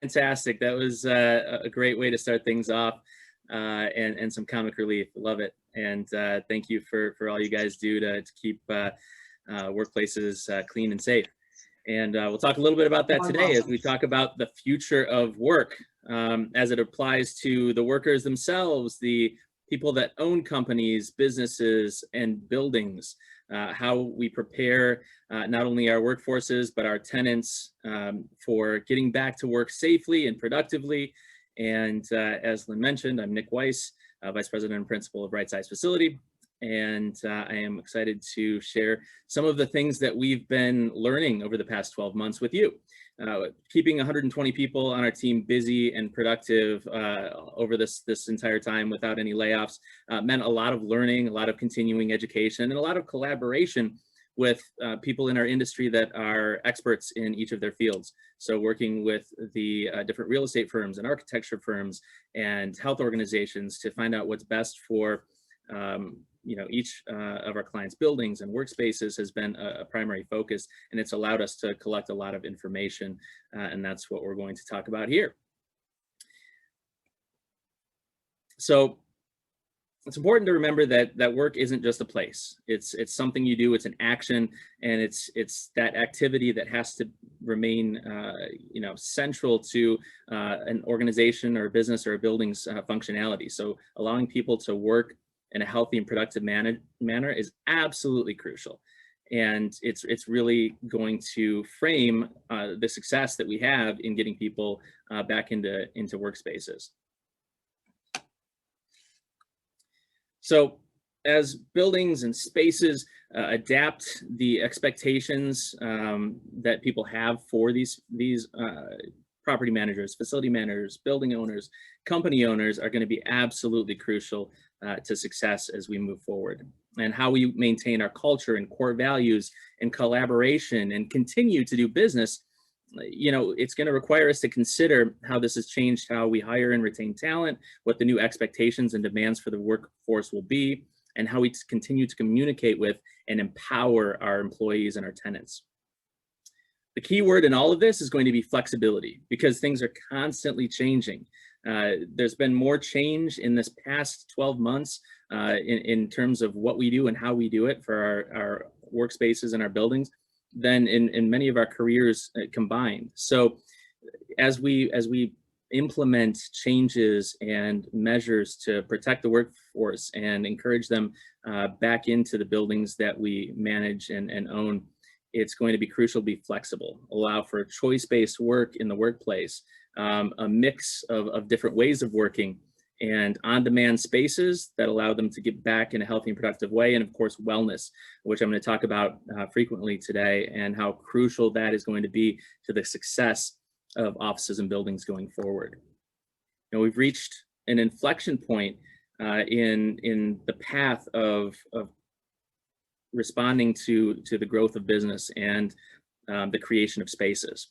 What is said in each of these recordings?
Fantastic. That was a great way to start things off, and some comic relief. Love it. And thank you for all you guys do to keep workplaces clean and safe. And we'll talk a little bit about that today as we talk about the future of work, as it applies to the workers themselves, the people that own companies, businesses, and buildings, how we prepare not only our workforces, but our tenants for getting back to work safely and productively. And as Lynn mentioned, I'm Nick Weiss, Vice President and Principal of Right Size Facility. And I am excited to share some of the things that we've been learning over the past 12 months with you. Keeping 120 people on our team busy and productive over this entire time without any layoffs meant a lot of learning, a lot of continuing education, and a lot of collaboration with people in our industry that are experts in each of their fields. So working with the different real estate firms and architecture firms and health organizations to find out what's best for each of our clients' buildings and workspaces has been a primary focus, and it's allowed us to collect a lot of information, and that's what we're going to talk about here. So it's important to remember that work isn't just a place. It's something you do. It's an action, and it's that activity that has to remain central to an organization or a business or a building's functionality. So allowing people to work in a healthy and productive manner is absolutely crucial. And it's really going to frame the success that we have in getting people back into workspaces. So as buildings and spaces adapt the expectations that people have for these property managers, facility managers, building owners, company owners are going to be absolutely crucial to success as we move forward. And how we maintain our culture and core values and collaboration and continue to do business, it's going to require us to consider how this has changed how we hire and retain talent, what the new expectations and demands for the workforce will be, and how we continue to communicate with and empower our employees and our tenants. The key word in all of this is going to be flexibility, because things are constantly changing. There's been more change in this past 12 months in terms of what we do and how we do it for our workspaces and our buildings than in many of our careers combined. So as we implement changes and measures to protect the workforce and encourage them back into the buildings that we manage and own, it's going to be crucial to be flexible, allow for choice-based work in the workplace, a mix of different ways of working, and on-demand spaces that allow them to get back in a healthy and productive way, and of course, wellness, which I'm going to talk about frequently today, and how crucial that is going to be to the success of offices and buildings going forward. We've reached an inflection point in the path of responding to the growth of business and the creation of spaces.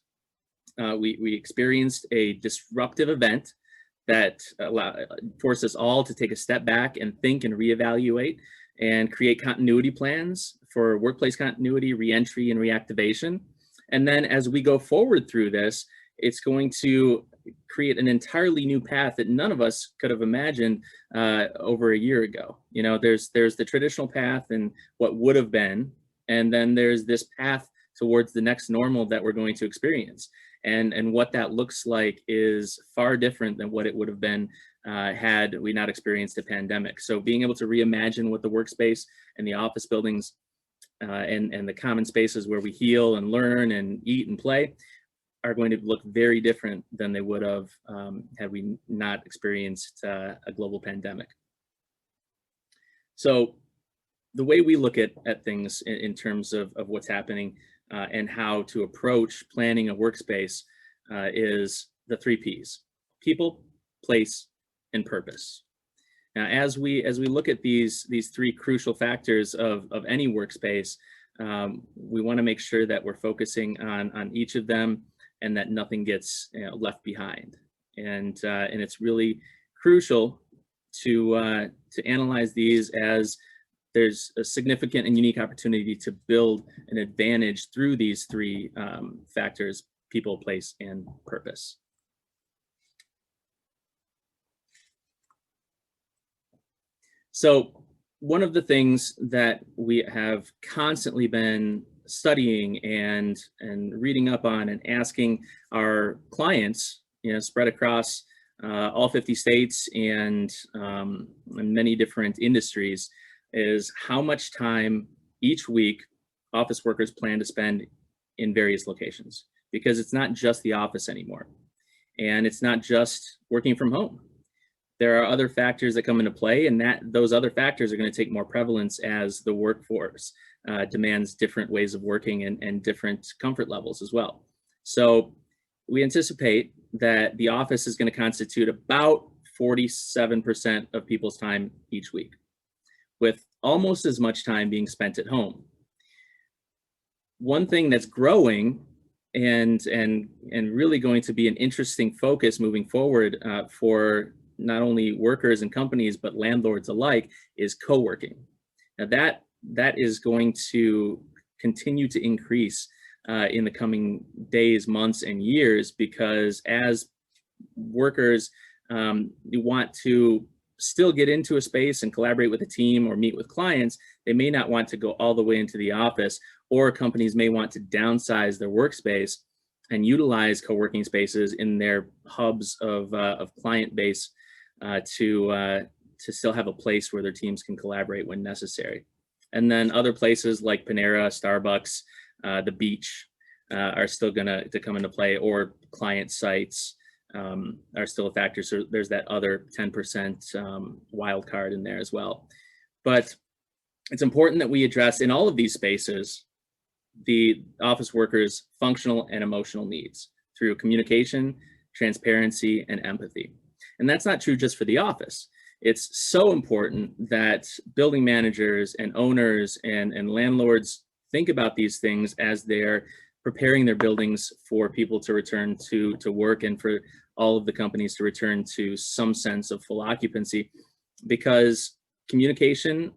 We experienced a disruptive event that forced us all to take a step back and think and reevaluate and create continuity plans for workplace continuity, reentry, and reactivation. And then as we go forward through this, it's going to create an entirely new path that none of us could have imagined over a year ago. There's the traditional path and what would have been, and then there's this path towards the next normal that we're going to experience. And what that looks like is far different than what it would have been had we not experienced a pandemic. So being able to reimagine what the workspace and the office buildings and the common spaces where we heal and learn and eat and play are going to look very different than they would have had we not experienced a global pandemic. So the way we look at things in terms of what's happening and how to approach planning a workspace is the 3 Ps: people, place, and purpose. Now, as we look at these 3 crucial factors of any workspace, we want to make sure that we're focusing on each of them and that nothing gets left behind. And it's really crucial to analyze these, as there's a significant and unique opportunity to build an advantage through these 3 factors: people, place, and purpose. So one of the things that we have constantly been studying and reading up on and asking our clients, spread across all 50 states and many different industries, is how much time each week office workers plan to spend in various locations, because it's not just the office anymore, and it's not just working from home. There are other factors that come into play, and those other factors are going to take more prevalence as the workforce demands different ways of working and different comfort levels as well. So we anticipate that the office is going to constitute about 47% of people's time each week, with almost as much time being spent at home. One thing that's growing and really going to be an interesting focus moving forward for not only workers and companies, but landlords alike, is co-working. Now that is going to continue to increase in the coming days, months, and years, because as workers want to still get into a space and collaborate with a team or meet with clients, they may not want to go all the way into the office, or companies may want to downsize their workspace and utilize co-working spaces in their hubs of client base to still have a place where their teams can collaborate when necessary. And then other places like Panera, Starbucks, the beach are still going to come into play, or client sites are still a factor. So there's that other 10% wild card in there as well. But it's important that we address in all of these spaces the office workers' functional and emotional needs through communication, transparency, and empathy. And that's not true just for the office. It's so important that building managers and owners and landlords think about these things as they're preparing their buildings for people to return to work, and for all of the companies to return to some sense of full occupancy, because communication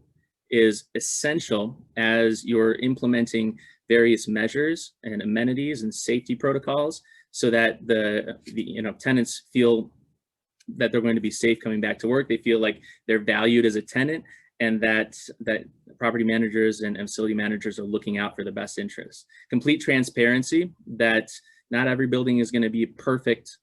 is essential as you're implementing various measures and amenities and safety protocols, so that the tenants feel that they're going to be safe coming back to work. They feel like they're valued as a tenant, and that property managers and facility managers are looking out for the best interests. Complete transparency that not every building is going to be perfect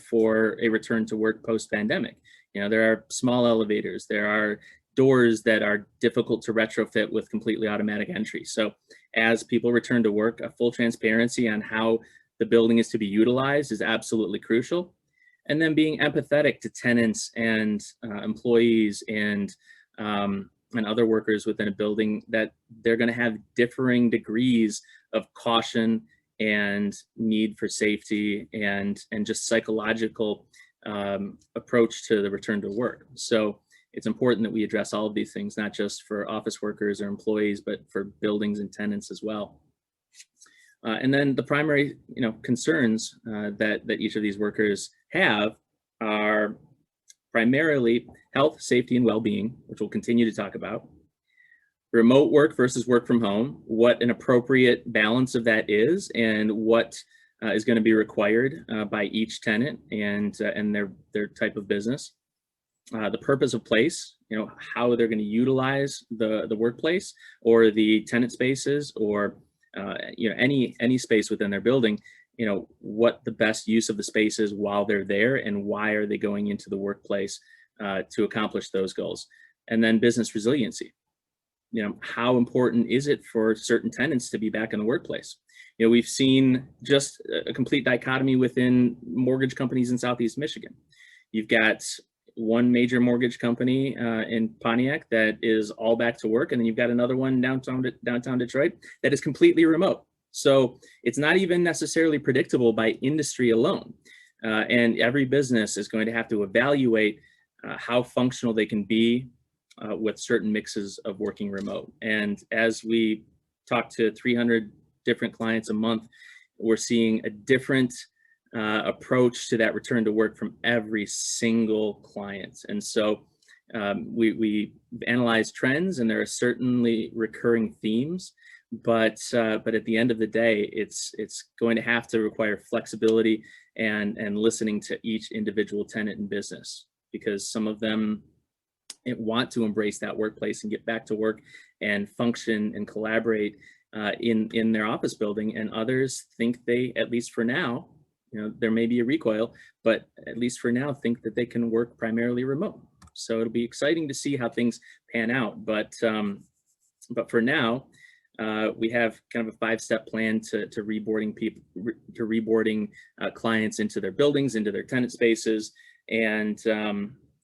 for a return to work post-pandemic. There are small elevators, there are doors that are difficult to retrofit with completely automatic entry. So as people return to work, a full transparency on how the building is to be utilized is absolutely crucial. And then being empathetic to tenants and employees and other workers within a building, that they're going to have differing degrees of caution and need for safety and just psychological approach to the return to work. So it's important that we address all of these things, not just for office workers or employees, but for buildings and tenants as well. And then the primary, concerns that each of these workers have are primarily health, safety, and well-being, which we'll continue to talk about. Remote work versus work from home, what an appropriate balance of that is, and what is going to be required by each tenant and their type of business. The purpose of place, how they're going to utilize the workplace or the tenant spaces, or any space within their building, what the best use of the space is while they're there, and why are they going into the workplace to accomplish those goals. And then business resiliency, how important is it for certain tenants to be back in the workplace? We've seen just a complete dichotomy within mortgage companies in Southeast Michigan. You've got one major mortgage company in Pontiac that is all back to work, and then you've got another one downtown Detroit that is completely remote. So it's not even necessarily predictable by industry alone. And every business is going to have to evaluate how functional they can be with certain mixes of working remote. And as we talk to 300 different clients a month, we're seeing a different approach to that return to work from every single client. And so we analyze trends, and there are certainly recurring themes, but at the end of the day, it's going to have to require flexibility and listening to each individual tenant and business, because some of them want to embrace that workplace and get back to work and function and collaborate in their office building. And others think they, at least for now, there may be a recoil, but at least for now, think that they can work primarily remote. So it'll be exciting to see how things pan out. But for now, we have kind of a 5-step plan to reboarding people, to reboarding clients into their buildings, into their tenant spaces, and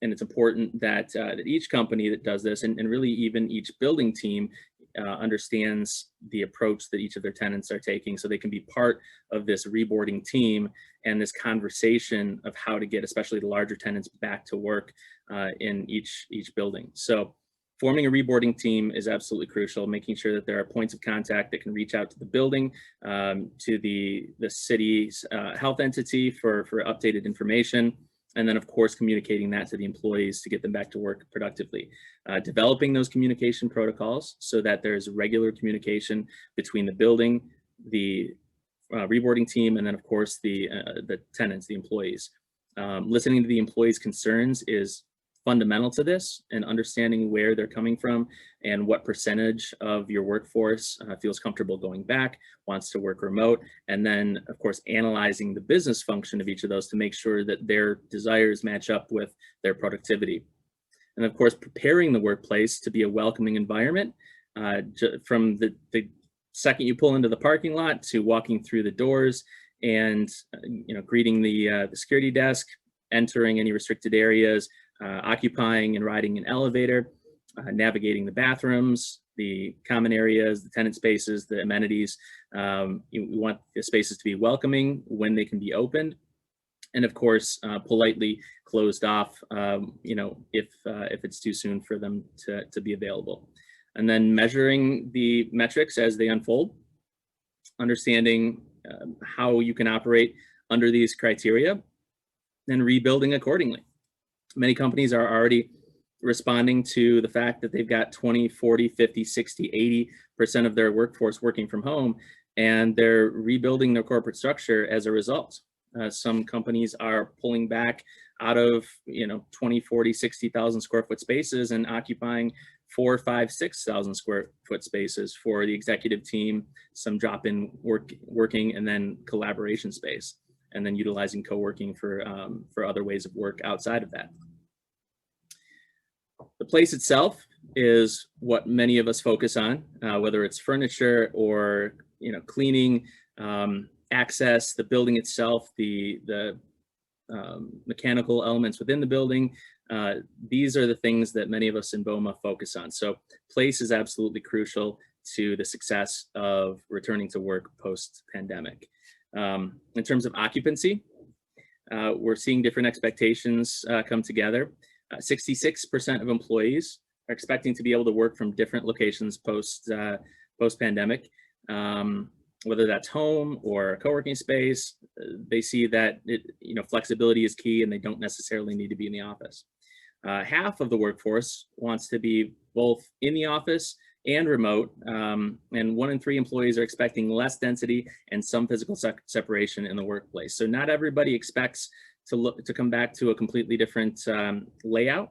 it's important that that each company that does this, and really even each building team, understands the approach that each of their tenants are taking, so they can be part of this reboarding team and this conversation of how to get, especially the larger tenants, back to work in each building. So forming a reboarding team is absolutely crucial, making sure that there are points of contact that can reach out to the building, to the city's health entity for updated information, and then of course communicating that to the employees to get them back to work productively. Developing those communication protocols so that there's regular communication between the building, the reboarding team, and then of course the tenants, the employees. Listening to the employees' concerns is fundamental to this, and understanding where they're coming from and what percentage of your workforce feels comfortable going back, wants to work remote, and then of course analyzing the business function of each of those to make sure that their desires match up with their productivity. And of course preparing the workplace to be a welcoming environment, from the second you pull into the parking lot to walking through the doors and greeting the security desk, entering any restricted areas, occupying and riding an elevator, navigating the bathrooms, the common areas, the tenant spaces, the amenities. We want the spaces to be welcoming when they can be opened, and of course politely closed off if it's too soon for them to be available. And then measuring the metrics as they unfold, understanding how you can operate under these criteria, and rebuilding accordingly. Many companies are already responding to the fact that they've got 20, 40, 50, 60, 80% of their workforce working from home, and they're rebuilding their corporate structure as a result. Some companies are pulling back out of 20, 40, 60,000 square foot spaces and occupying 4, 5, 6,000 square foot spaces for the executive team, some drop-in working, and then collaboration space, and then utilizing co-working for other ways of work outside of that. The place itself is what many of us focus on, whether it's furniture or cleaning, access, the building itself, the mechanical elements within the building. These are the things that many of us in BOMA focus on. So place is absolutely crucial to the success of returning to work post-pandemic. In terms of occupancy, we're seeing different expectations come together. 66% of employees are expecting to be able to work from different locations post-pandemic, whether that's home or a co-working space. They see that flexibility is key, and they don't necessarily need to be in the office. Half of the workforce wants to be both in the office and remote, and 1 in 3 employees are expecting less density and some physical separation in the workplace. So not everybody expects to come back to a completely different layout,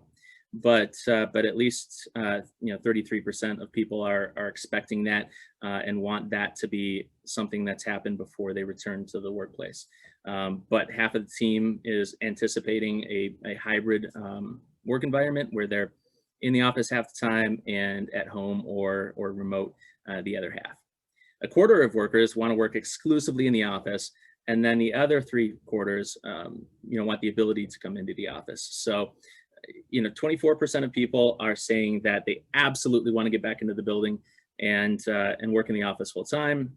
but at least 33% of people are expecting that and want that to be something that's happened before they return to the workplace. But half of the team is anticipating a hybrid work environment where they're in the office half the time and at home or remote the other half. A quarter of workers want to work exclusively in the office, and then the other 3 quarters want the ability to come into the office. So 24% of people are saying that they absolutely want to get back into the building and work in the office full time.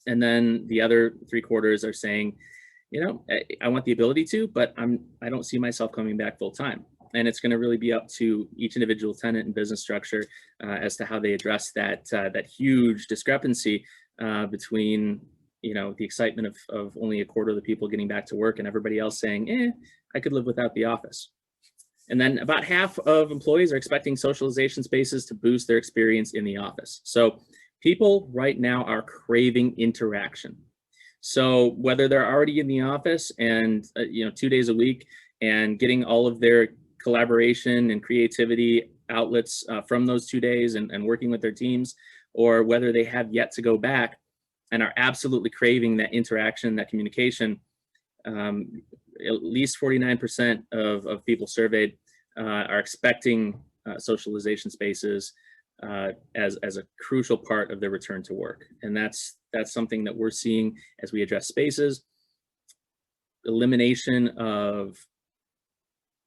And then the other 3 quarters are saying, I want the ability to, but I don't see myself coming back full time. And it's going to really be up to each individual tenant and business structure as to how they address that huge discrepancy between the excitement of only a quarter of the people getting back to work and everybody else saying, I could live without the office. And then about half of employees are expecting socialization spaces to boost their experience in the office. So people right now are craving interaction. So whether they're already in the office and 2 days a week and getting all of their collaboration and creativity outlets from those 2 days and working with their teams, or whether they have yet to go back and are absolutely craving that interaction, that communication. At least 49% of people surveyed are expecting socialization spaces as a crucial part of their return to work. And that's something that we're seeing as we address spaces. Elimination of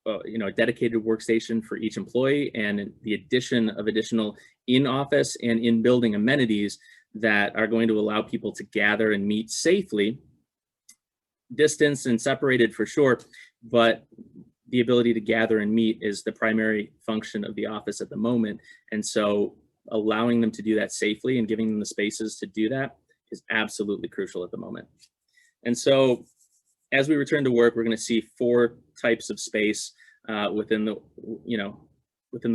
a dedicated workstation for each employee, and the addition of additional in-office and in-building amenities that are going to allow people to gather and meet safely, distanced and separated for sure, but the ability to gather and meet is the primary function of the office at the moment. And so allowing them to do that safely and giving them the spaces to do that is absolutely crucial at the moment. And so as we return to work, we're going to see 4 types of space within the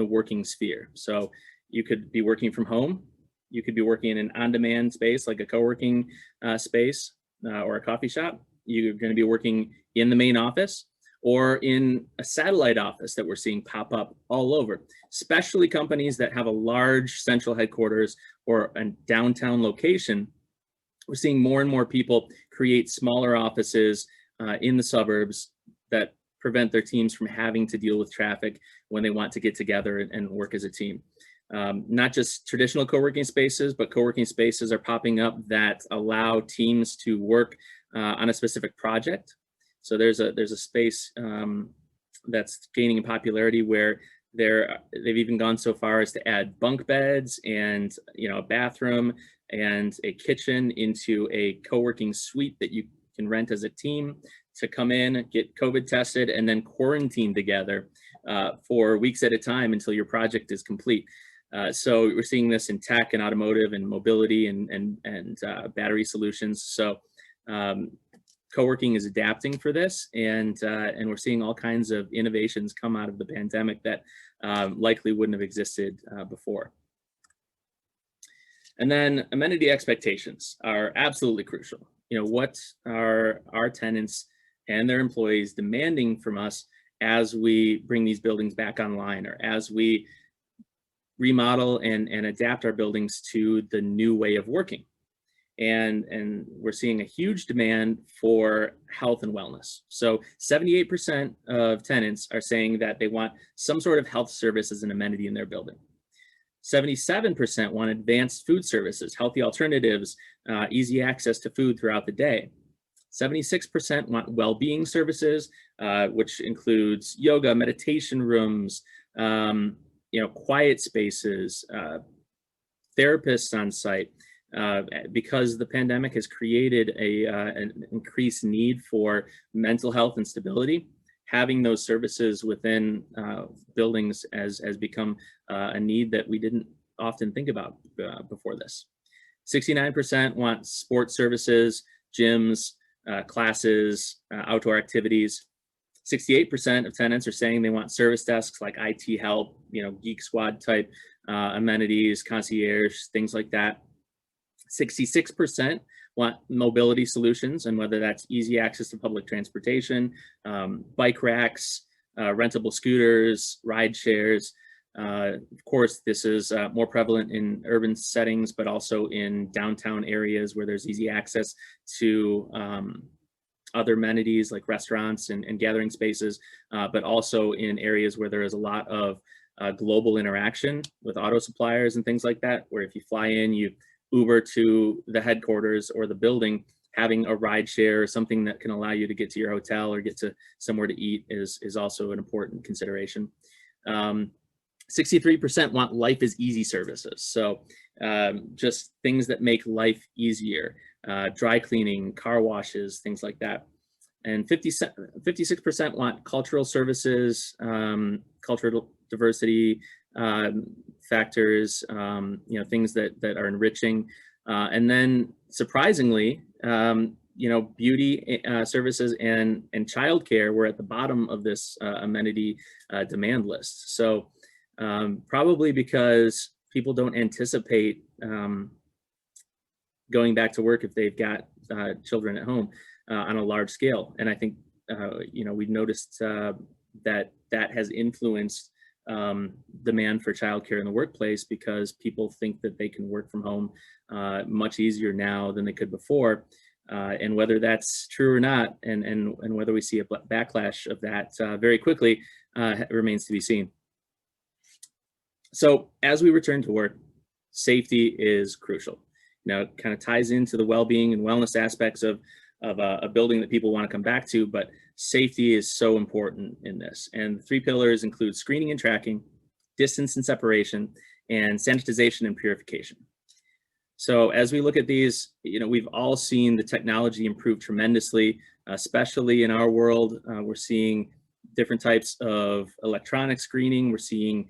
working sphere. So you could be working from home. You could be working in an on-demand space like a co-working space or a coffee shop. You're going to be working in the main office or in a satellite office that we're seeing pop up all over, especially companies that have a large central headquarters or a downtown location. We're seeing more and more people create smaller offices in the suburbs that prevent their teams from having to deal with traffic when they want to get together and work as a team. Not just traditional co-working spaces, but co-working spaces are popping up that allow teams to work on a specific project. So there's a space that's gaining in popularity where they've even gone so far as to add bunk beds and a bathroom and a kitchen into a co-working suite that you can rent as a team to come in, get COVID tested, and then quarantine together for weeks at a time until your project is complete. So we're seeing this in tech and automotive and mobility and battery solutions. So co-working is adapting for this, and we're seeing all kinds of innovations come out of the pandemic that likely wouldn't have existed before. And then amenity expectations are absolutely crucial. What are our tenants and their employees demanding from us as we bring these buildings back online, or as we remodel and adapt our buildings to the new way of working? And we're seeing a huge demand for health and wellness. So 78% of tenants are saying that they want some sort of health service as an amenity in their building. 77% want advanced food services, healthy alternatives, easy access to food throughout the day. 76% want well-being services, which includes yoga, meditation rooms, quiet spaces, therapists on site. Because the pandemic has created an increased need for mental health and stability, having those services within buildings has become a need that we didn't often think about before this. 69% want sports services, gyms, classes, outdoor activities. 68% of tenants are saying they want service desks like IT help, Geek Squad type amenities, concierge, things like that. 66% want mobility solutions, and whether that's easy access to public transportation, bike racks, rentable scooters, ride shares. Of course, this is more prevalent in urban settings, but also in downtown areas where there's easy access to other amenities like restaurants and gathering spaces, but also in areas where there is a lot of global interaction with auto suppliers and things like that, where if you fly in, you Uber to the headquarters or the building, having a ride share or something that can allow you to get to your hotel or get to somewhere to eat is also an important consideration. 63% want life is easy services. So just things that make life easier, dry cleaning, car washes, things like that. And 56% want cultural services, cultural diversity, factors, things that are enriching. And then surprisingly, beauty services and childcare were at the bottom of this amenity demand list. So probably because people don't anticipate going back to work if they've got children at home on a large scale. And I think, we've noticed that has influenced demand for childcare in the workplace, because people think that they can work from home much easier now than they could before. And whether that's true or not, and whether we see a backlash of that very quickly, remains to be seen. So as we return to work, safety is crucial. Now, it kind of ties into the well-being and wellness aspects of a building that people want to come back to, but safety is so important in this. And the 3 pillars include screening and tracking, distance and separation, and sanitization and purification. So as we look at these, we've all seen the technology improve tremendously, especially in our world. We're seeing different types of electronic screening. We're seeing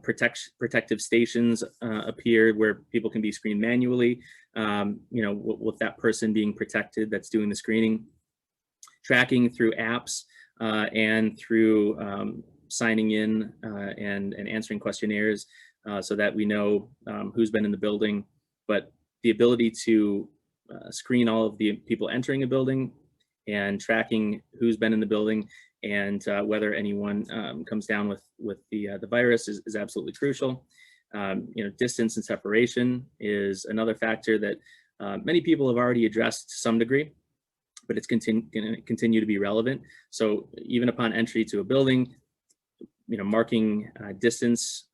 protective stations appear where people can be screened manually, with that person being protected that's doing the screening. Tracking through apps and through signing in and answering questionnaires so that we know who's been in the building. But the ability to screen all of the people entering a building and tracking who's been in the building and whether anyone comes down with the virus is absolutely crucial. Distance and separation is another factor that many people have already addressed to some degree, but it's going to continue to be relevant. So even upon entry to a building, marking distance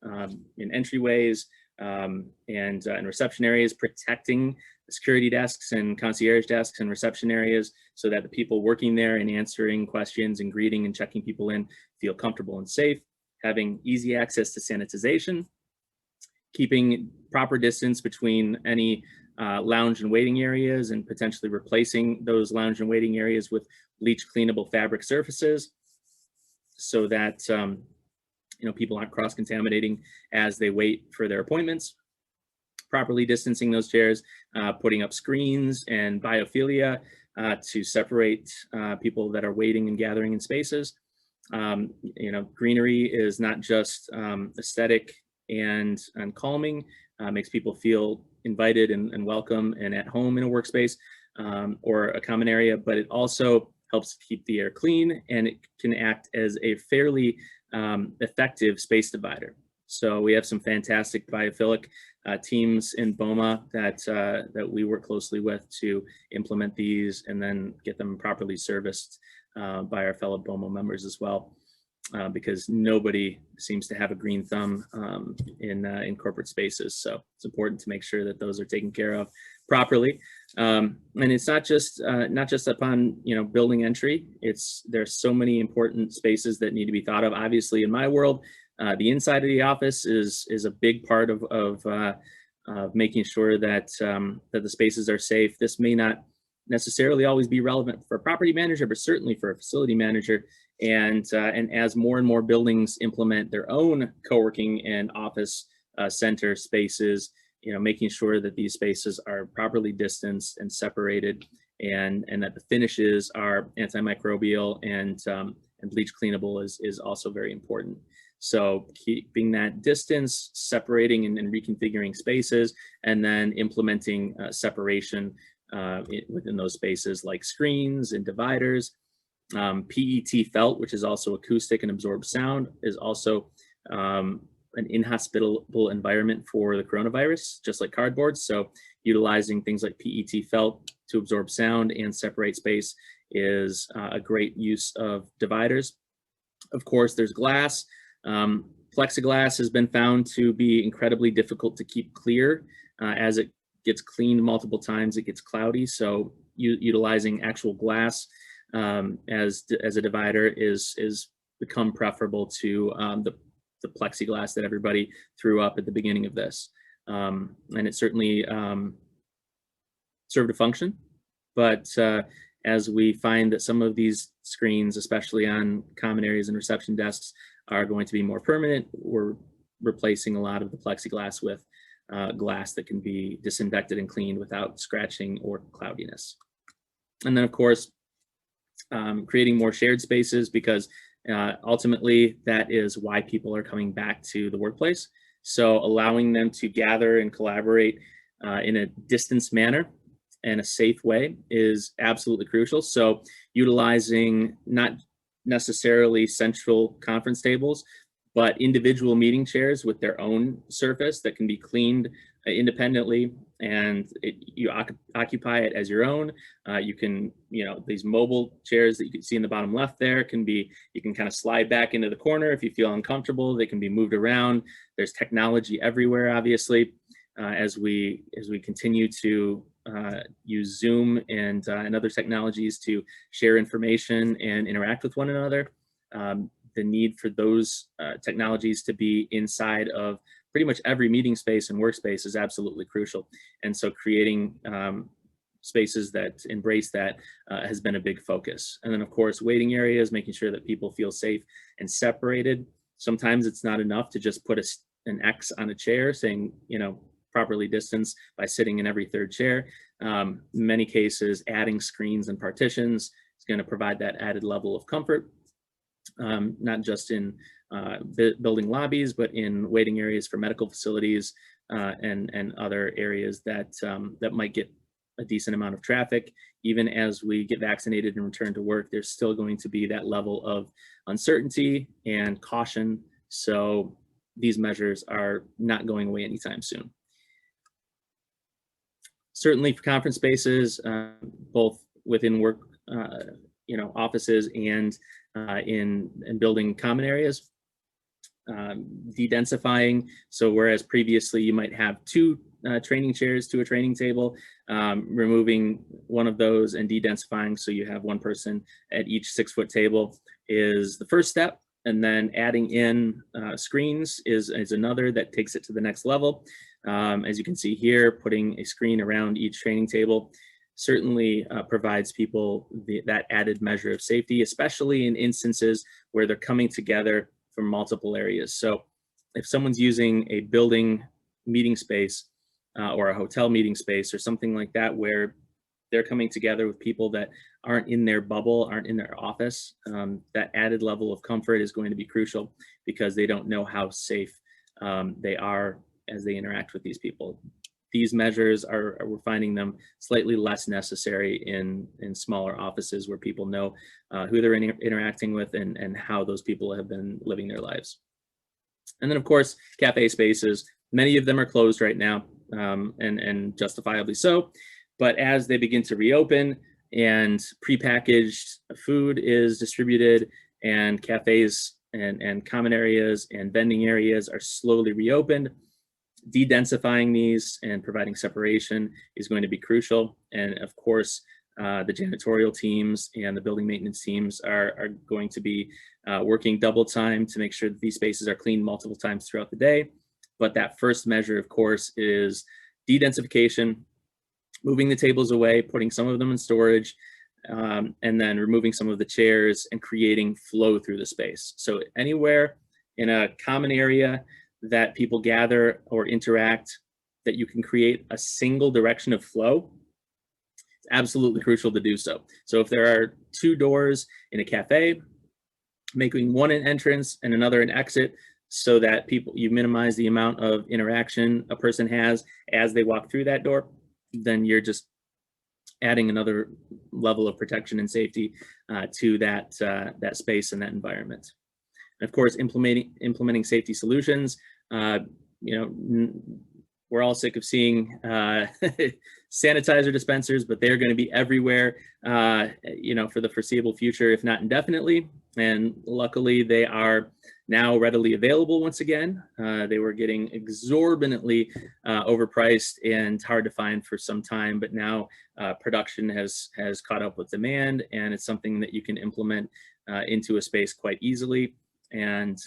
in entryways and reception areas, protecting security desks and concierge desks and reception areas so that the people working there and answering questions and greeting and checking people in feel comfortable and safe, having easy access to sanitization, keeping proper distance between any lounge and waiting areas, and potentially replacing those lounge and waiting areas with bleach cleanable fabric surfaces so that people aren't cross-contaminating as they wait for their appointments. Properly distancing those chairs, putting up screens and biophilia to separate people that are waiting and gathering in spaces. Greenery is not just aesthetic and calming, makes people feel invited and welcome and at home in a workspace or a common area, but it also helps keep the air clean, and it can act as a fairly effective space divider. So we have some fantastic biophilic teams in BOMA that we work closely with to implement these and then get them properly serviced by our fellow BOMA members as well, because nobody seems to have a green thumb in corporate spaces. So it's important to make sure that those are taken care of properly. And it's not just upon building entry. There's so many important spaces that need to be thought of. Obviously, in my world, the inside of the office is a big part of making sure that that the spaces are safe. This may not necessarily always be relevant for a property manager, but certainly for a facility manager. And as more and more buildings implement their own co-working and office center spaces, making sure that these spaces are properly distanced and separated, and that the finishes are antimicrobial and bleach cleanable is also very important. So keeping that distance, separating and reconfiguring spaces, and then implementing separation within those spaces like screens and dividers. PET felt, which is also acoustic and absorbed sound, is also an inhospitable environment for the coronavirus, just like cardboard. So utilizing things like PET felt to absorb sound and separate space is a great use of dividers. Of course, there's glass. Plexiglass has been found to be incredibly difficult to keep clear. As it gets cleaned multiple times, it gets cloudy. So utilizing actual glass as a divider is become preferable to the plexiglass that everybody threw up at the beginning of this. And it certainly served a function, but as we find that some of these screens, especially on common areas and reception desks, are going to be more permanent, we're replacing a lot of the plexiglass with glass that can be disinfected and cleaned without scratching or cloudiness. And then, of course, creating more shared spaces, because ultimately that is why people are coming back to the workplace. So allowing them to gather and collaborate in a distanced manner and a safe way is absolutely crucial. So utilizing not necessarily central conference tables, but individual meeting chairs with their own surface that can be cleaned independently, and you occupy it as your own. You can, these mobile chairs that you can see in the bottom left there can be, you can kind of slide back into the corner if you feel uncomfortable. They can be moved around. There's technology everywhere, obviously, as we continue to use Zoom and other technologies to share information and interact with one another. The need for those technologies to be inside of pretty much every meeting space and workspace is absolutely crucial. And so creating spaces that embrace that has been a big focus. And then of course, waiting areas, making sure that people feel safe and separated. Sometimes it's not enough to just put an X on a chair saying, properly distanced by sitting in every third chair. In many cases, adding screens and partitions is going to provide that added level of comfort. Not just in building lobbies, but in waiting areas for medical facilities and other areas that might get a decent amount of traffic. Even as we get vaccinated and return to work, there's still going to be that level of uncertainty and caution. So these measures are not going away anytime soon. Certainly for conference spaces, both within work, offices and in building common areas, de-densifying. So whereas previously you might have two training chairs to a training table, removing one of those and de-densifying so you have one person at each 6-foot table is the first step. And then adding in screens is another that takes it to the next level. As you can see here, putting a screen around each training table certainly provides people that added measure of safety, especially in instances where they're coming together from multiple areas. So if someone's using a building meeting space or a hotel meeting space or something like that, where they're coming together with people that aren't in their bubble, aren't in their office, that added level of comfort is going to be crucial because they don't know how safe they are as they interact with these people. These measures we're finding them slightly less necessary in smaller offices where people know who they're interacting with and how those people have been living their lives. And then of course, cafe spaces, many of them are closed right now, and justifiably so. But as they begin to reopen and prepackaged food is distributed and cafes and common areas and vending areas are slowly reopened, de-densifying these and providing separation is going to be crucial. And of course, the janitorial teams and the building maintenance teams are going to be working double time to make sure that these spaces are cleaned multiple times throughout the day. But that first measure, of course, is de-densification, moving the tables away, putting some of them in storage, and then removing some of the chairs and creating flow through the space. So anywhere in a common area that people gather or interact, that you can create a single direction of flow, it's absolutely crucial to do so. So if there are two doors in a cafe, making one an entrance and another an exit so that you minimize the amount of interaction a person has as they walk through that door, then you're just adding another level of protection and safety to that space and that environment. And of course, implementing safety solutions. We're all sick of seeing sanitizer dispensers, but they're going to be everywhere, for the foreseeable future, if not indefinitely. And luckily, they are now readily available once again. They were getting exorbitantly overpriced and hard to find for some time, but now production has caught up with demand, and it's something that you can implement into a space quite easily. And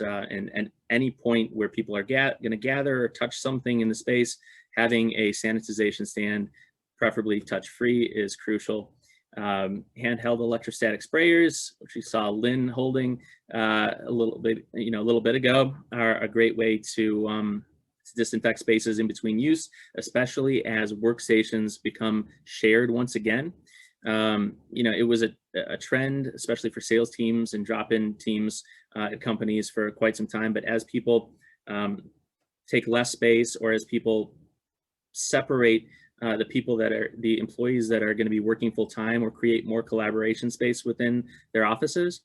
any point where people are going to gather or touch something in the space, having a sanitization stand, preferably touch-free, is crucial. Handheld electrostatic sprayers, which we saw Lynn holding a little bit ago, are a great way to disinfect spaces in between use, especially as workstations become shared once again. It was a trend, especially for sales teams and drop-in teams at companies for quite some time. But as people take less space, or as people separate the employees that are going to be working full time, or create more collaboration space within their offices,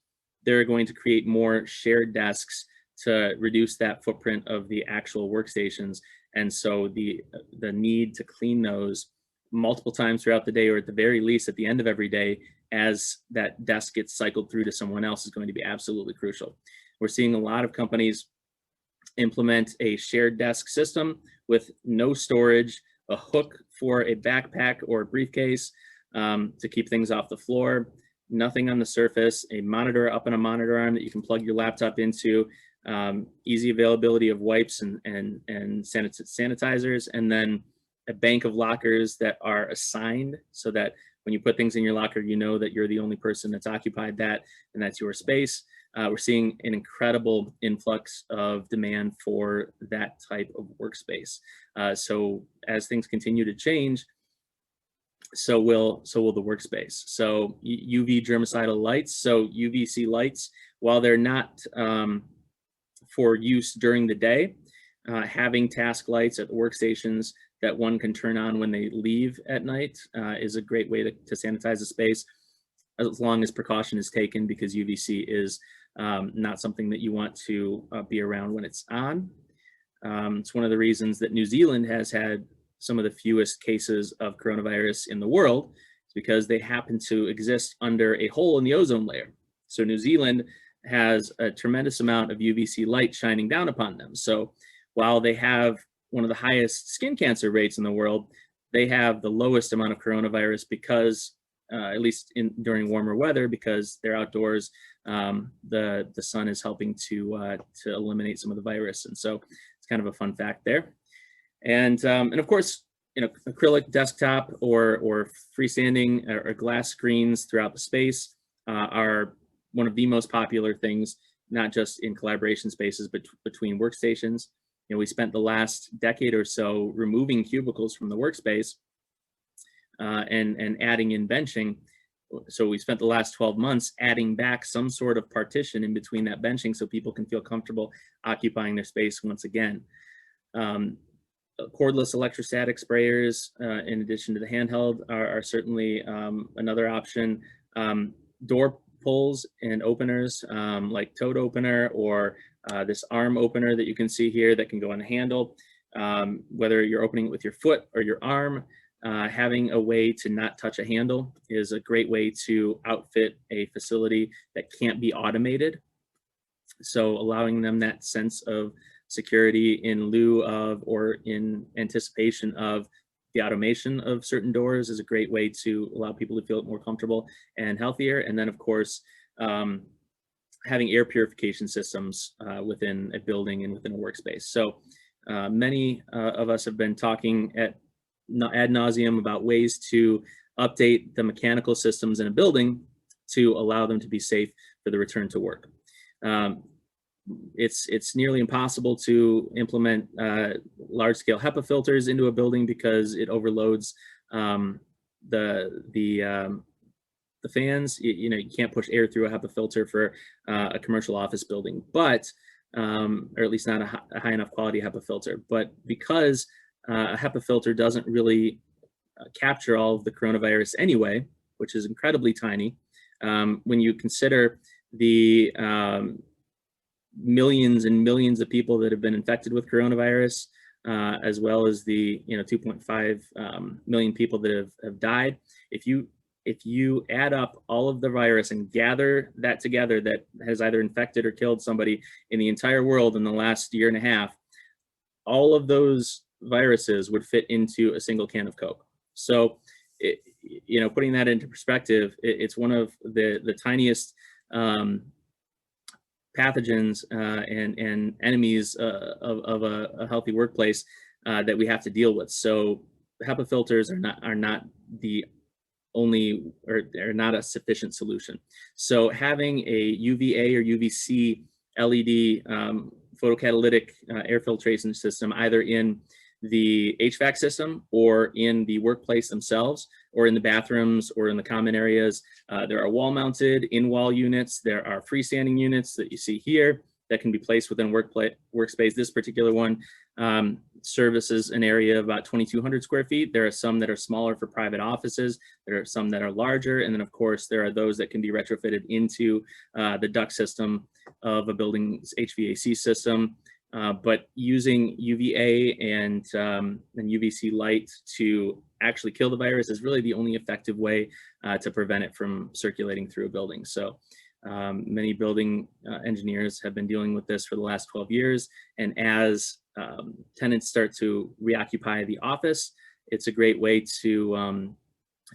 they're going to create more shared desks to reduce that footprint of the actual workstations. And so the need to clean those multiple times throughout the day, or at the very least at the end of every day, as that desk gets cycled through to someone else, is going to be absolutely crucial. We're seeing a lot of companies implement a shared desk system with no storage, a hook for a backpack or a briefcase to keep things off the floor, nothing on the surface, a monitor up and a monitor arm that you can plug your laptop into, easy availability of wipes and sanitizers, and then a bank of lockers that are assigned so that when you put things in your locker, you know that you're the only person that's occupied that, and that's your space. We're seeing an incredible influx of demand for that type of workspace. So as things continue to change, so will the workspace. So UV germicidal lights, so UVC lights, while they're not for use during the day, having task lights at the workstations that one can turn on when they leave at night is a great way to sanitize the space, as long as precaution is taken, because UVC is not something that you want to be around when it's on. It's one of the reasons that New Zealand has had some of the fewest cases of coronavirus in the world, is because they happen to exist under a hole in the ozone layer. So New Zealand has a tremendous amount of UVC light shining down upon them. So while they have one of the highest skin cancer rates in the world, they have the lowest amount of coronavirus because, at least during warmer weather, because they're outdoors, the sun is helping to eliminate some of the virus. And so it's kind of a fun fact there. And of course, acrylic desktop or freestanding or glass screens throughout the space are one of the most popular things, not just in collaboration spaces, but between workstations. We spent the last decade or so removing cubicles from the workspace and adding in benching. So we spent the last 12 months adding back some sort of partition in between that benching so people can feel comfortable occupying their space once again. Cordless electrostatic sprayers, in addition to the handheld, are certainly another option. Door pulls and openers, like tote opener or this arm opener that you can see here that can go on the handle. Whether you're opening it with your foot or your arm, having a way to not touch a handle is a great way to outfit a facility that can't be automated. So allowing them that sense of security in lieu of or in anticipation of the automation of certain doors is a great way to allow people to feel more comfortable and healthier. And then, of course, having air purification systems within a building and within a workspace. So many of us have been talking ad nauseum about ways to update the mechanical systems in a building to allow them to be safe for the return to work. It's nearly impossible to implement large-scale HEPA filters into a building because it overloads the fans. You can't push air through a HEPA filter for a commercial office building, but or at least not a high enough quality HEPA filter. But because a HEPA filter doesn't really capture all of the coronavirus anyway, which is incredibly tiny, when you consider the millions and millions of people that have been infected with coronavirus, as well as the 2.5 million people that have died. If you add up all of the virus and gather that together, that has either infected or killed somebody in the entire world in the last year and a half, all of those viruses would fit into a single can of Coke. So, putting that into perspective, it's one of the tiniest pathogens and enemies of a healthy workplace that we have to deal with. So HEPA filters are not the only, or they're not a sufficient solution. So having a UVA or UVC LED photocatalytic air filtration system, either in the HVAC system or in the workplace themselves, or in the bathrooms or in the common areas. There are wall-mounted in-wall units. There are freestanding units that you see here that can be placed within workspace. This particular one Services an area of about 2,200 square feet. There are some that are smaller for private offices. There are some that are larger. And then of course, there are those that can be retrofitted into the duct system of a building's HVAC system. But using UVA and UVC light to actually kill the virus is really the only effective way to prevent it from circulating through a building. So many building engineers have been dealing with this for the last 12 years. And as tenants start to reoccupy the office, it's a great way to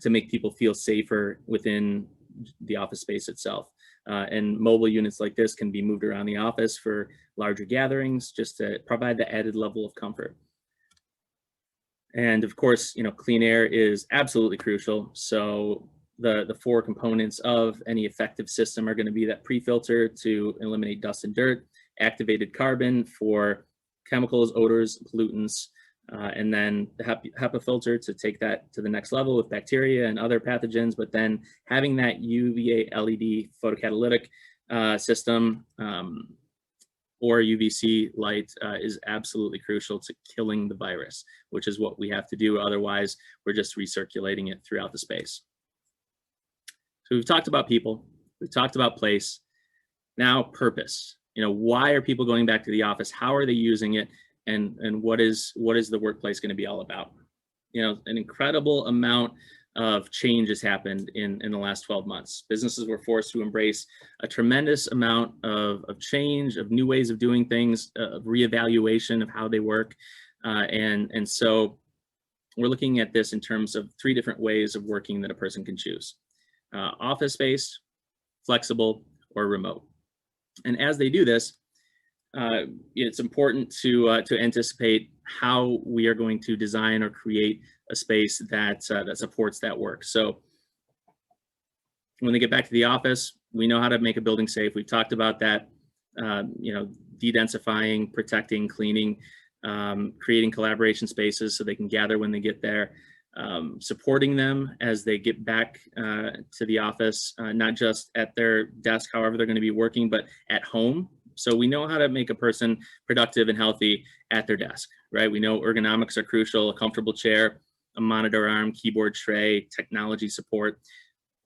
make people feel safer within the office space itself. And mobile units like this can be moved around the office for larger gatherings, just to provide the added level of comfort. And of course, clean air is absolutely crucial. So the four components of any effective system are going to be that pre-filter to eliminate dust and dirt, activated carbon for chemicals, odors, pollutants, and then the HEPA filter to take that to the next level with bacteria and other pathogens. But then having that UVA LED photocatalytic system or UVC light is absolutely crucial to killing the virus, which is what we have to do. Otherwise, we're just recirculating it throughout the space. So we've talked about people, we've talked about place. Now purpose. Why are people going back to the office? How are they using it? And what is the workplace going to be all about? An incredible amount of change has happened in the last 12 months. Businesses were forced to embrace a tremendous amount of change, of new ways of doing things, of reevaluation of how they work. And so we're looking at this in terms of 3 different ways of working that a person can choose. Office space, flexible, or remote. And as they do this, it's important to anticipate how we are going to design or create a space that supports that work. So when they get back to the office, we know how to make a building safe. We've talked about that, de-densifying, protecting, cleaning, creating collaboration spaces so they can gather when they get there, supporting them as they get back to the office, not just at their desk, however they're going to be working, but at home. So we know how to make a person productive and healthy at their desk, right? We know ergonomics are crucial, a comfortable chair, a monitor arm, keyboard tray, technology support.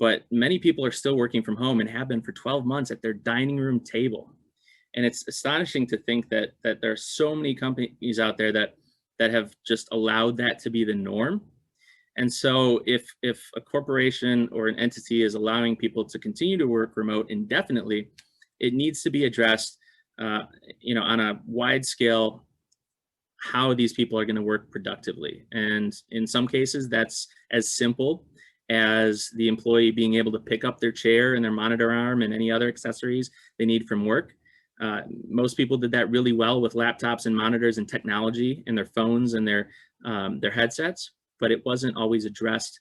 But many people are still working from home and have been for 12 months at their dining room table. And it's astonishing to think that there are so many companies out there that have just allowed that to be the norm. And so if a corporation or an entity is allowing people to continue to work remote indefinitely, it needs to be addressed, on a wide scale, how these people are going to work productively. And in some cases, that's as simple as the employee being able to pick up their chair and their monitor arm and any other accessories they need from work. Most people did that really well with laptops and monitors and technology and their phones and their headsets, but it wasn't always addressed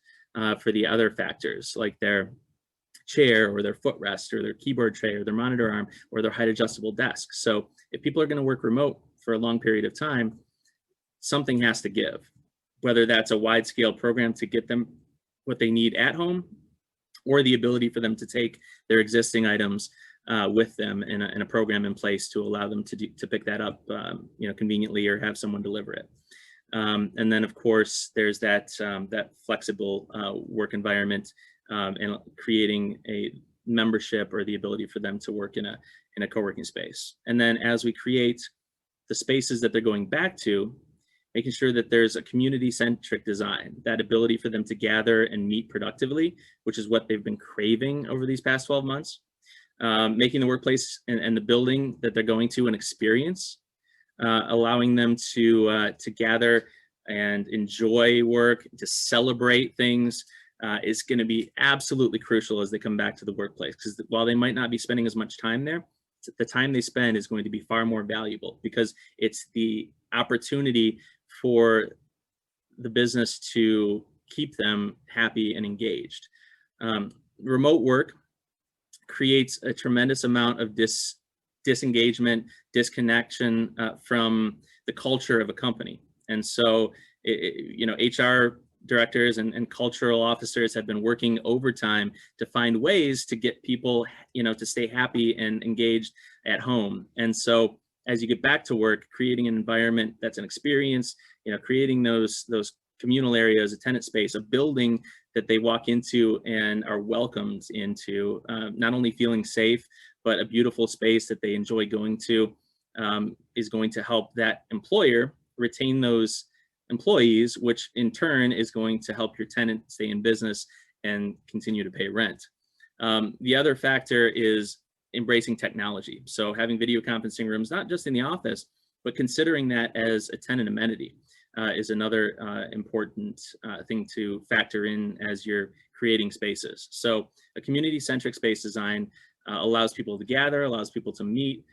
for the other factors like their chair or their footrest or their keyboard tray or their monitor arm or their height adjustable desk. So if people are going to work remote for a long period of time, something has to give, whether that's a wide scale program to get them what they need at home or the ability for them to take their existing items with them in a program in place to allow them to pick that up conveniently or have someone deliver it. And then of course there's that flexible work environment and creating a membership or the ability for them to work in a co-working space. And then as we create the spaces that they're going back to, making sure that there's a community-centric design, that ability for them to gather and meet productively, which is what they've been craving over these past 12 months, making the workplace and the building that they're going to an experience, allowing them to gather and enjoy work, to celebrate things, is going to be absolutely crucial as they come back to the workplace. Because while they might not be spending as much time there, the time they spend is going to be far more valuable because it's the opportunity for the business to keep them happy and engaged. Remote work creates a tremendous amount of disengagement, disconnection from the culture of a company. And so, HR directors and cultural officers have been working overtime to find ways to get people, to stay happy and engaged at home. And so as you get back to work, creating an environment that's an experience, creating those communal areas, a tenant space, a building that they walk into and are welcomed into, not only feeling safe, but a beautiful space that they enjoy going to, is going to help that employer retain those employees, which in turn is going to help your tenant stay in business and continue to pay rent. The other factor is embracing technology. So having video conferencing rooms, not just in the office, but considering that as a tenant amenity is another important thing to factor in as you're creating spaces. So a community-centric space design allows people to gather, allows people to meet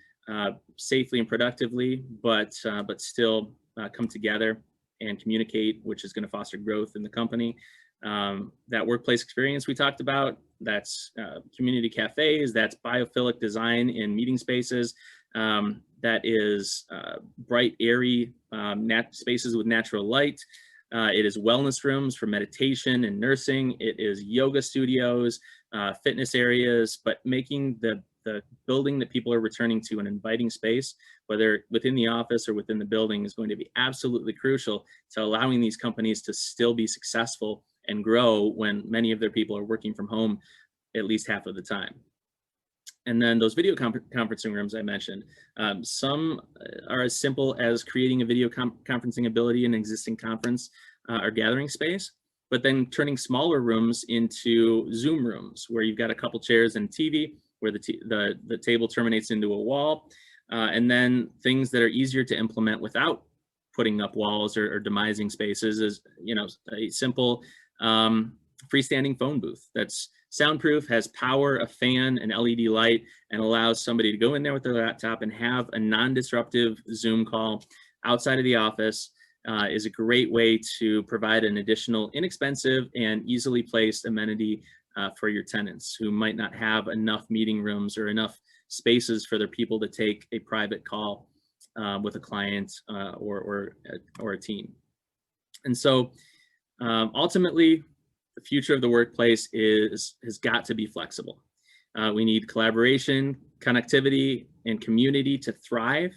safely and productively, but still come together and communicate, which is going to foster growth in the company. That workplace experience we talked about, that's community cafes, that's biophilic design in meeting spaces, that is bright, airy spaces with natural light. It is wellness rooms for meditation and nursing. It is yoga studios, fitness areas, but making the building that people are returning to an inviting space, whether within the office or within the building, is going to be absolutely crucial to allowing these companies to still be successful and grow when many of their people are working from home at least half of the time. And then those video conferencing rooms I mentioned, some are as simple as creating a video conferencing ability in an existing conference or gathering space, but then turning smaller rooms into Zoom rooms where you've got a couple chairs and TV, where the table terminates into a wall, and then things that are easier to implement without putting up walls or demising spaces is, a simple freestanding phone booth that's soundproof, has power, a fan, an LED light, and allows somebody to go in there with their laptop and have a non-disruptive Zoom call outside of the office. Is a great way to provide an additional inexpensive and easily placed amenity for your tenants who might not have enough meeting rooms or enough spaces for their people to take a private call with a client or a team. And so ultimately, the future of the workplace has got to be flexible. We need collaboration, connectivity, and community to thrive.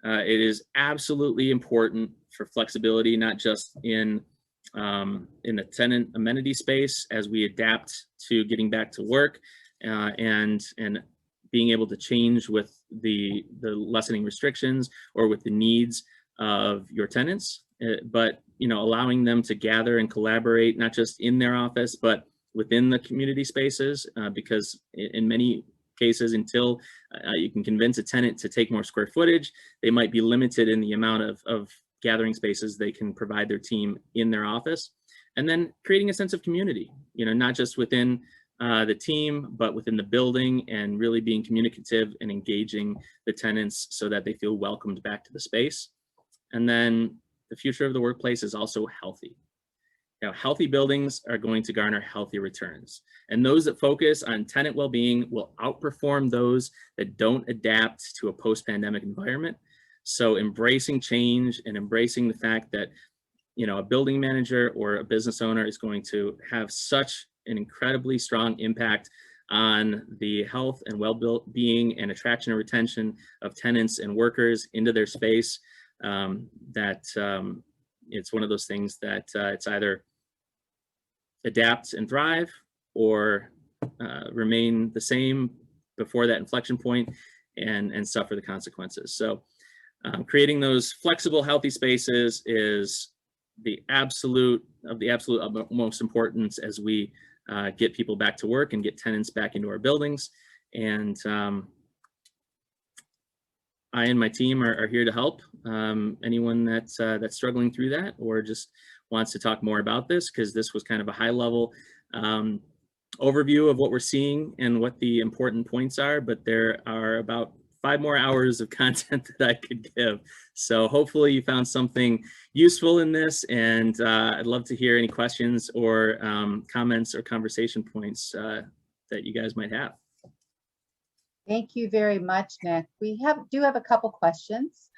It is absolutely important for flexibility, not just in the tenant amenity space as we adapt to getting back to work and being able to change with the lessening restrictions or with the needs of your tenants, but allowing them to gather and collaborate, not just in their office, but within the community spaces, because in many cases, until you can convince a tenant to take more square footage, they might be limited in the amount of gathering spaces they can provide their team in their office. And then creating a sense of community, not just within the team, but within the building, and really being communicative and engaging the tenants so that they feel welcomed back to the space. And then the future of the workplace is also healthy. Healthy buildings are going to garner healthy returns. And those that focus on tenant well-being will outperform those that don't adapt to a post-pandemic environment. So embracing change and embracing the fact that, a building manager or a business owner is going to have such an incredibly strong impact on the health and well-being and attraction and retention of tenants and workers into their space, that it's one of those things that it's either adapt and thrive or remain the same before that inflection point and suffer the consequences. So creating those flexible, healthy spaces is the absolute most importance as we get people back to work and get tenants back into our buildings. And I and my team are here to help anyone that's struggling through that or just wants to talk more about this, because this was kind of a high level overview of what we're seeing and what the important points are, but there are about 5 more hours of content that I could give. So hopefully you found something useful in this, and I'd love to hear any questions or comments or conversation points that you guys might have. Thank you very much, Nick. We do have a couple questions.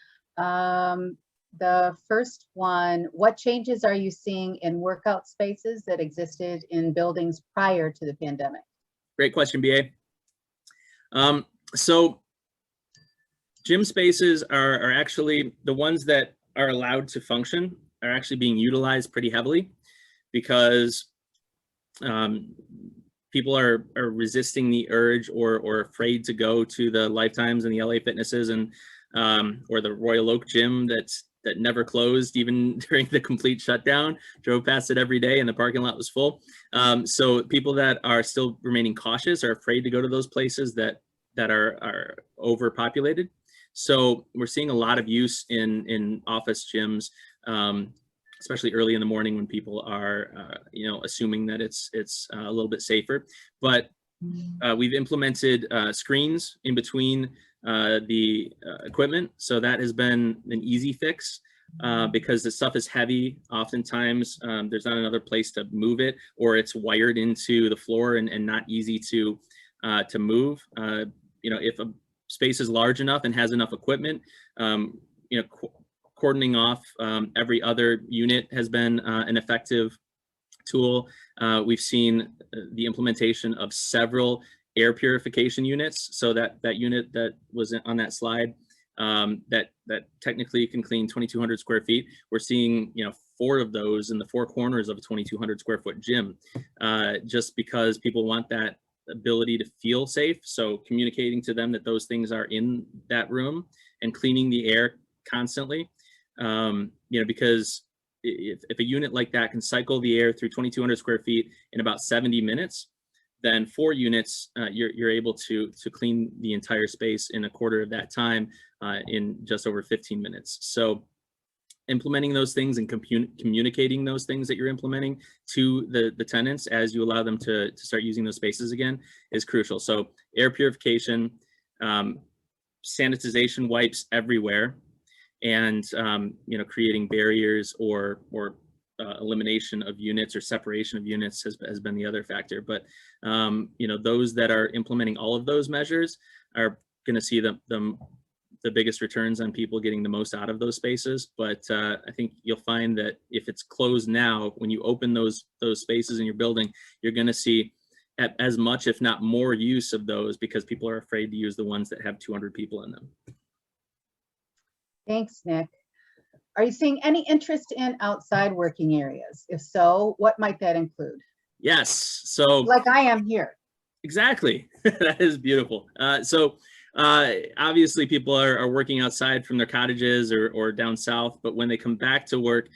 The first one, what changes are you seeing in workout spaces that existed in buildings prior to the pandemic? Great question, BA. So Gym spaces are actually the ones that are allowed to function are actually being utilized pretty heavily because people are resisting the urge or afraid to go to the Lifetimes and the LA Fitnesses and or the Royal Oak Gym that never closed even during the complete shutdown. Drove past it every day and the parking lot was full. So people that are still remaining cautious are afraid to go to those places that are overpopulated. So we're seeing a lot of use in office gyms, especially early in the morning when people are, assuming that it's a little bit safer. But we've implemented screens in between the equipment, so that has been an easy fix because the stuff is heavy. Oftentimes, there's not another place to move it, or it's wired into the floor and not easy to move. If a space is large enough and has enough equipment, cordoning off every other unit has been an effective tool. We've seen the implementation of several air purification units. So that unit that was on that slide that technically can clean 2,200 square feet. We're seeing 4 of those in the 4 corners of a 2,200 square foot gym, just because people want that ability to feel safe. So communicating to them that those things are in that room and cleaning the air constantly, because if a unit like that can cycle the air through 2,200 square feet in about 70 minutes, then 4 units, you're able to clean the entire space in a quarter of that time in just over 15 minutes. So implementing those things and communicating those things that you're implementing to the tenants as you allow them to start using those spaces again is crucial. So air purification, sanitization wipes everywhere, and creating barriers or elimination of units or separation of units has been the other factor. But those that are implementing all of those measures are going to see the biggest returns on people getting the most out of those spaces. But I think you'll find that if it's closed now, when you open those spaces in your building, you're going to see as much, if not more, use of those because people are afraid to use the ones that have 200 people in them. Thanks, Nick. Are you seeing any interest in outside working areas? If so, what might that include? Yes. So like I am here. Exactly. That is beautiful. Obviously people are working outside from their cottages or down south, but when they come back to work,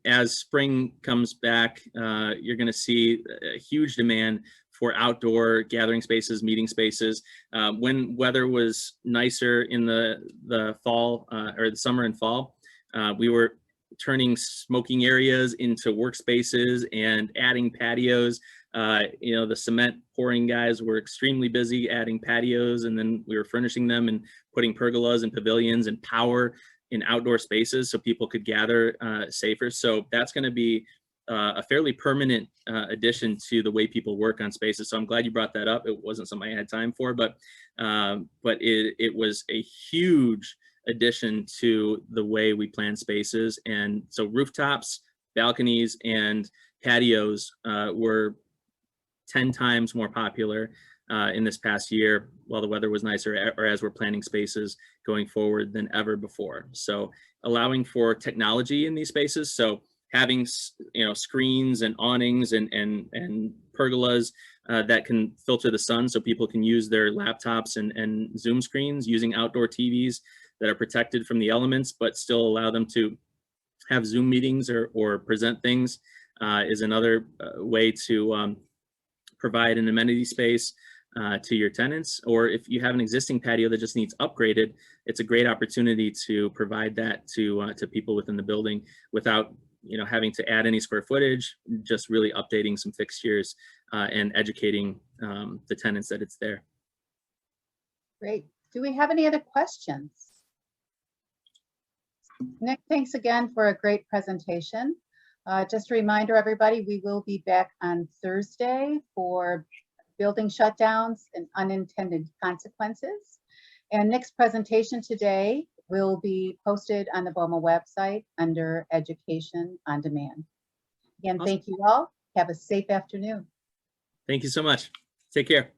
as spring comes back, you're going to see a huge demand for outdoor gathering spaces, meeting spaces. When weather was nicer in the fall or the summer and fall, we were turning smoking areas into workspaces and adding patios. The cement pouring guys were extremely busy adding patios, and then we were furnishing them and putting pergolas and pavilions and power in outdoor spaces so people could gather safer. So that's going to be a fairly permanent addition to the way people work on spaces. So I'm glad you brought that up. It wasn't something I had time for, but it was a huge addition to the way we plan spaces. And so rooftops, balconies, and patios were 10 times more popular in this past year while the weather was nicer, or as we're planning spaces going forward, than ever before. So allowing for technology in these spaces, so having screens and awnings and pergolas that can filter the sun so people can use their laptops and Zoom screens, using outdoor TVs that are protected from the elements but still allow them to have Zoom meetings or present things is another way to provide an amenity space to your tenants. Or if you have an existing patio that just needs upgraded, it's a great opportunity to provide that to people within the building without having to add any square footage, just really updating some fixtures and educating the tenants that it's there. Great. Do we have any other questions? Nick, thanks again for a great presentation. Just a reminder, everybody, we will be back on Thursday for building shutdowns and unintended consequences. And Nick's presentation today will be posted on the BOMA website under Education on Demand. Again, Awesome. Thank you all. Have a safe afternoon. Thank you so much. Take care.